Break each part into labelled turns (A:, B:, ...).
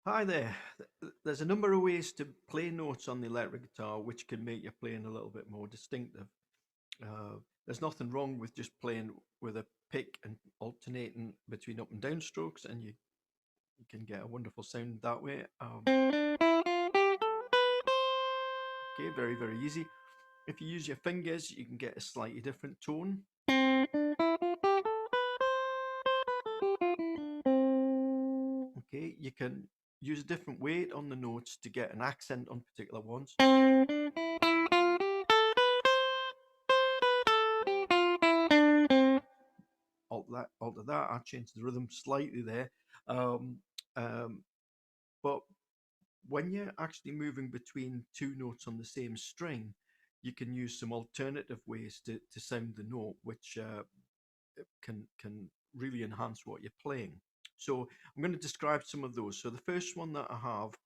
A: Hi there. There's a number of ways to play notes on the electric guitar which can make your playing a little bit more distinctive. There's nothing wrong with just playing with a pick and alternating between up and down strokes, and you can get a wonderful sound that way. Okay, very, very easy. If you use your fingers, you can get a slightly different tone. Okay, you can use a different weight on the notes to get an accent on particular ones. Alter that. I changed the rhythm slightly there. Um, um, but when you're actually moving between two notes on the same string, you can use some alternative ways to sound the note, which can really enhance what you're playing. So I'm going to describe some of those. So the first one that I have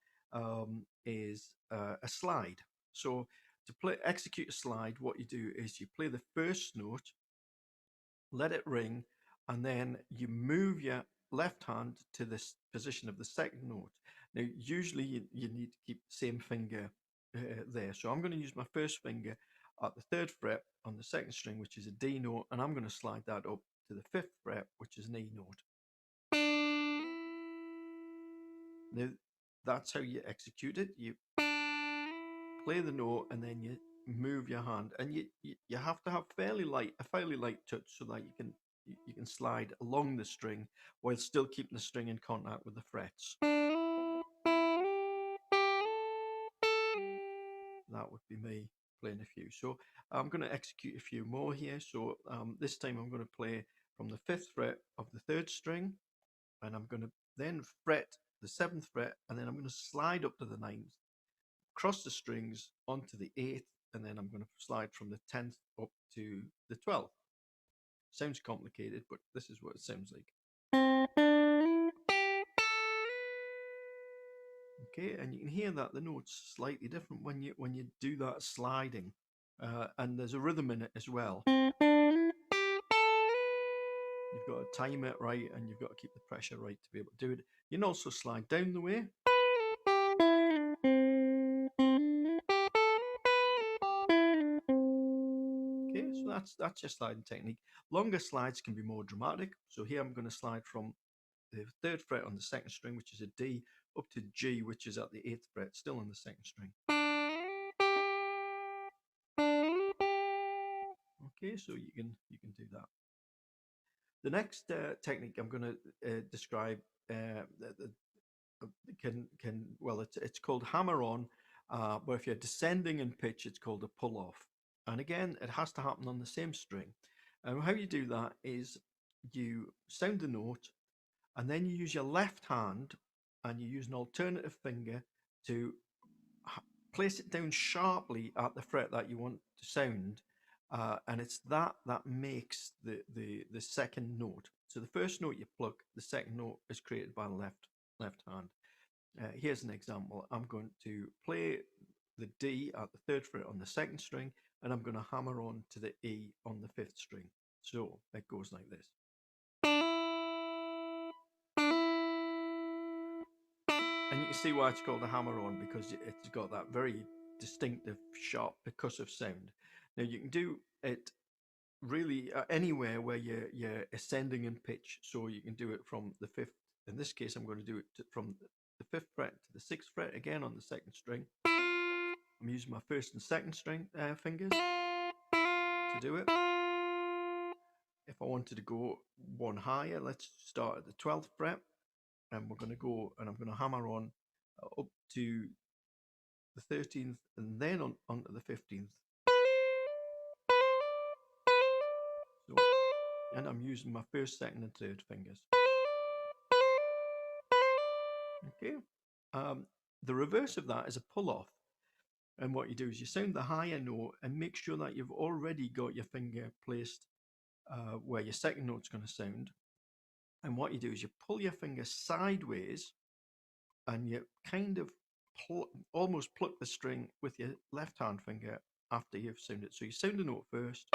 A: is a slide. So to execute a slide, what you do is you play the first note, let it ring, and then you move your left hand to this position of the second note. Now, usually you need to keep the same finger there. So I'm going to use my first finger at the third fret on the second string, which is a D note, and I'm going to slide that up to the fifth fret, which is an E note. Now, that's how you execute it. You play the note and then you move your hand, and you have to have a fairly light touch so that you can slide along the string while still keeping the string in contact with the frets. That would be me playing a few. So I'm going to execute a few more here. So this time I'm going to play from the fifth fret of the third string, and I'm going to then fret the seventh fret, and then I'm going to slide up to the ninth, cross the strings onto the eighth, and then I'm going to slide from the 10th up to the 12th. Sounds complicated, but this is what it sounds like. Okay, and you can hear that the note's slightly different when you do that sliding, and there's a rhythm in it as well. You've got to time it right, and you've got to keep the pressure right to be able to do it. You can also slide down the way. Okay, so that's your sliding technique. Longer slides can be more dramatic. So here I'm going to slide from the third fret on the second string, which is a D, up to G, which is at the eighth fret, still on the second string. Okay, so you can do that. The next technique I'm going to describe it's called hammer on, but if you're descending in pitch, it's called a pull off. And again, it has to happen on the same string. And how you do that is you sound the note, and then you use your left hand and you use an alternative finger to place it down sharply at the fret that you want to sound, and it's that makes the second note. So the first note you pluck, the second note is created by the left hand. Here's an example. I'm going to play the D at the third fret on the second string, and I'm going to hammer on to the E on the fifth string. So it goes like this. And you can see why it's called a hammer on, because it's got that very distinctive, sharp, percussive sound. Now you can do it really anywhere where you're ascending in pitch. So you can do it from the fifth. In this case, I'm going to do it from the fifth fret to the sixth fret, again on the second string. I'm using my first and second string fingers to do it. If I wanted to go one higher, let's start at the 12th fret, and we're going to go, and I'm going to hammer on up to the 13th, and then onto the 15th. So, and I'm using my first, second, and third fingers. Okay. The reverse of that is a pull off. And what you do is you sound the higher note and make sure that you've already got your finger placed where your second note's going to sound. And what you do is you pull your finger sideways and you kind of almost pluck the string with your left hand finger after you've sounded. So you sound a note first.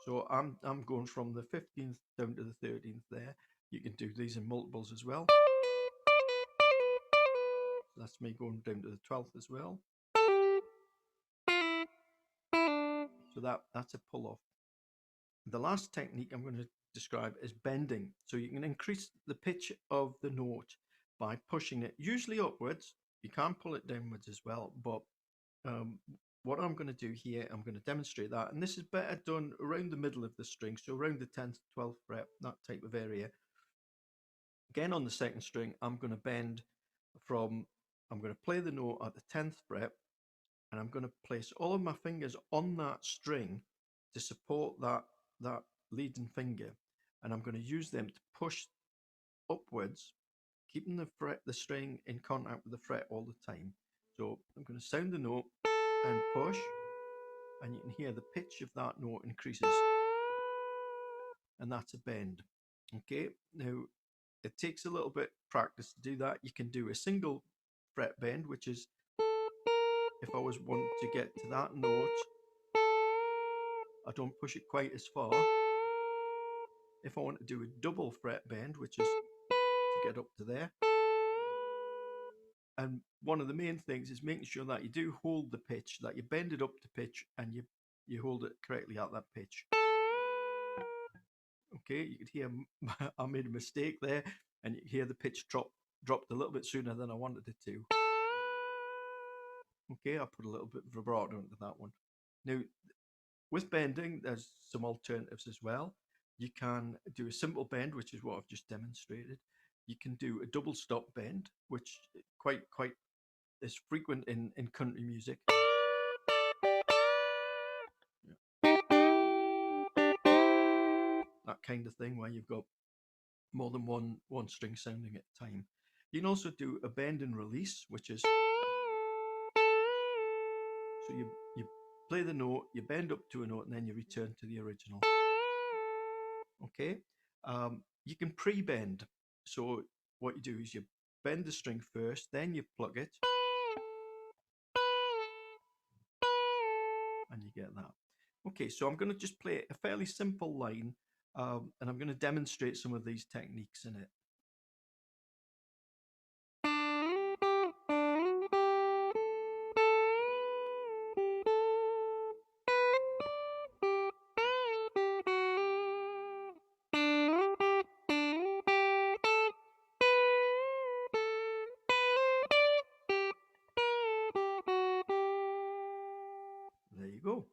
A: So I'm going from the 15th down to the 13th there. You can do these in multiples as well. So that's me going down to the 12th as well. So that's a pull off. The last technique I'm going to describe is bending. So you can increase the pitch of the note by pushing it, usually upwards. You can pull it downwards as well, but what I'm going to do here, I'm going to demonstrate that. And this is better done around the middle of the string, so around the 10th, 12th fret, that type of area. Again, on the second string, I'm going to bend from, I'm going to play the note at the 10th fret, and I'm going to place all of my fingers on that string to support that leading finger, and I'm going to use them to push upwards, keeping the string in contact with the fret all the time. So I'm going to sound the note and push, and you can hear the pitch of that note increases, and that's a bend. Okay, now it takes a little bit practice to do that. You can do a single fret bend, which is if I was wanting to get to that note, I don't push it quite as far. If I want to do a double fret bend, which is to get up to there, and one of the main things is making sure that you do hold the pitch, that you bend it up to pitch, and you hold it correctly at that pitch. Okay, you could hear I made a mistake there, and you hear the pitch dropped a little bit sooner than I wanted it to. Okay, I put a little bit of vibrato into that one. Now, with bending, there's some alternatives as well. You can do a simple bend, which is what I've just demonstrated. You can do a double stop bend, which quite is frequent in country music. That kind of thing where you've got more than one string sounding at a time. You can also do a bend and release, which is so you play the note, you bend up to a note, and then you return to the original. Okay, you can pre-bend. So what you do is you bend the string first, then you plug it, and you get that. Okay, so I'm going to just play a fairly simple line, and I'm going to demonstrate some of these techniques in it. There you go.